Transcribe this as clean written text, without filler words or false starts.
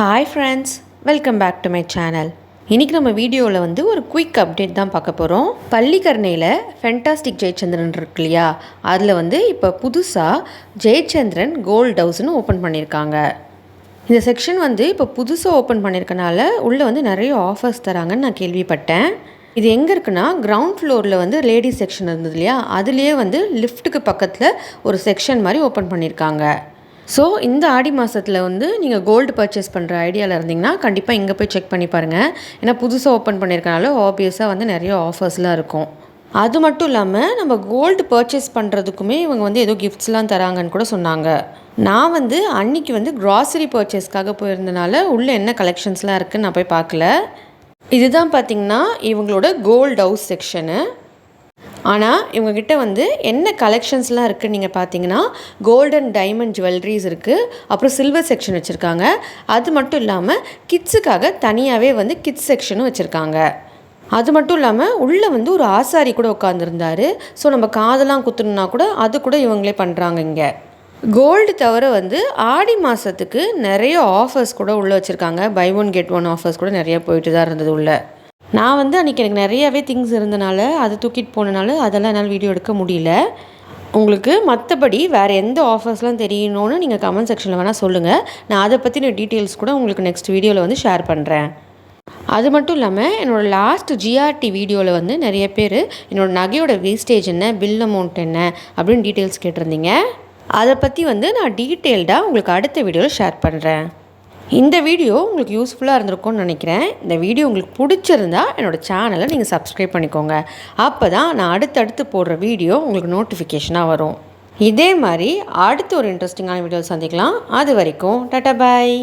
Hi friends, welcome back to my channel. இன்றைக்கி நம்ம வீடியோவில் ஒரு குயிக் அப்டேட் தான் பார்க்க போகிறோம். பள்ளிக்கரணையில் ஃபென்டாஸ்டிக் ஜெயச்சந்திரன் இருக்கு இல்லையா, அதில் இப்போ புதுசாக ஜெயச்சந்திரன் கோல்ட் ஹவுஸ்னு ஓப்பன் பண்ணியிருக்காங்க. இந்த செக்ஷன் இப்போ புதுசாக ஓப்பன் பண்ணியிருக்கனால உள்ளே நிறைய ஆஃபர்ஸ் தராங்கன்னு நான் கேள்விப்பட்டேன். இது எங்கே இருக்குன்னா, கிரவுண்ட் ஃப்ளோரில் லேடிஸ் செக்ஷன் இருந்தது இல்லையா, அதுலேயே லிஃப்ட்டுக்கு பக்கத்தில் ஒரு செக்ஷன் மாதிரி ஓப்பன் பண்ணியிருக்காங்க. ஸோ இந்த ஆடி மாதத்தில் நீங்கள் கோல்டு பர்ச்சேஸ் பண்ணுற ஐடியாவில் இருந்தீங்கன்னா கண்டிப்பாக இங்கே போய் செக் பண்ணி பாருங்கள். ஏன்னா புதுசாக ஓப்பன் பண்ணியிருக்கனால ஆப்வியஸாக நிறைய ஆஃபர்ஸ்லாம் இருக்கும். அது மட்டும் இல்லாமல் நம்ம கோல்டு பர்ச்சேஸ் பண்ணுறதுக்குமே இவங்க ஏதோ கிஃப்ட்ஸ்லாம் தராங்கன்னு கூட சொன்னாங்க. நான் அன்றைக்கி க்ராசரி பர்ச்சேஸ்க்காக போயிருந்தனால உள்ளே என்ன கலெக்ஷன்ஸ்லாம் இருக்குதுன்னு நான் போய் பார்க்கல. இதுதான் பார்த்திங்கன்னா இவங்களோட கோல்டு ஹவுஸ் செக்ஷனு. ஆனால் இவங்ககிட்ட என்ன கலெக்ஷன்ஸ்லாம் இருக்குதுன்னு நீங்கள் பார்த்தீங்கன்னா, கோல்டன் டைமண்ட் ஜுவல்லரிஸ் இருக்குது, அப்புறம் சில்வர் செக்ஷன் வச்சுருக்காங்க. அது மட்டும் இல்லாமல் கிட்ஸுக்காக தனியாகவே கிட்ஸ் செக்ஷனும் வச்சுருக்காங்க. அது மட்டும் இல்லாமல் உள்ளே ஒரு ஆசாரி கூட உட்காந்துருந்தார். ஸோ நம்ம காதெல்லாம் குத்தணுன்னா கூட அது கூட இவங்களே பண்ணுறாங்க. இங்கே கோல்டு தவிர ஆடி மாதத்துக்கு நிறைய ஆஃபர்ஸ் கூட உள்ளே வச்சுருக்காங்க. Buy one get one offers கூட நிறையா போயிட்டு தான் இருந்தது உள்ளே. நான் அன்றைக்கி எனக்கு நிறையாவே திங்ஸ் இருந்தனால அது தூக்கிட்டு போனனால அதெல்லாம் என்னால் வீடியோ எடுக்க முடியல. உங்களுக்கு மற்றபடி வேறு எந்த ஆஃபர்ஸ்லாம் தெரியணும்னு நீங்கள் கமெண்ட் செக்ஷனில் வேணால் சொல்லுங்கள். நான் அதை பற்றின டீட்டெயில்ஸ் கூட உங்களுக்கு நெக்ஸ்ட் வீடியோவில் ஷேர் பண்ணுறேன். அது மட்டும் இல்லாமல் என்னோடய லாஸ்ட் ஜிஆர்டி வீடியோவில் நிறைய பேர் என்னோடய நகையோட வேஸ்டேஜ் என்ன, பில் அமௌண்ட் என்ன அப்படின்னு டீட்டெயில்ஸ் கேட்டிருந்தீங்க. அதை பற்றி நான் டீட்டெயில்டாக உங்களுக்கு அடுத்த வீடியோவில் ஷேர் பண்ணுறேன். இந்த வீடியோ உங்களுக்கு யூஸ்ஃபுல்லாக இருந்திருக்கும்னு நினைக்கிறேன். இந்த வீடியோ உங்களுக்கு பிடிச்சிருந்தா என்னோடய சேனலை நீங்கள் சப்ஸ்கிரைப் பண்ணிக்கோங்க. அப்போ தான் நான் அடுத்தடுத்து போடுற வீடியோ உங்களுக்கு நோட்டிஃபிகேஷனாக வரும். இதே மாதிரி அடுத்த ஒரு இன்ட்ரெஸ்டிங்கான வீடியோ சந்திக்கலாம். அது வரைக்கும் டாடா பாய்.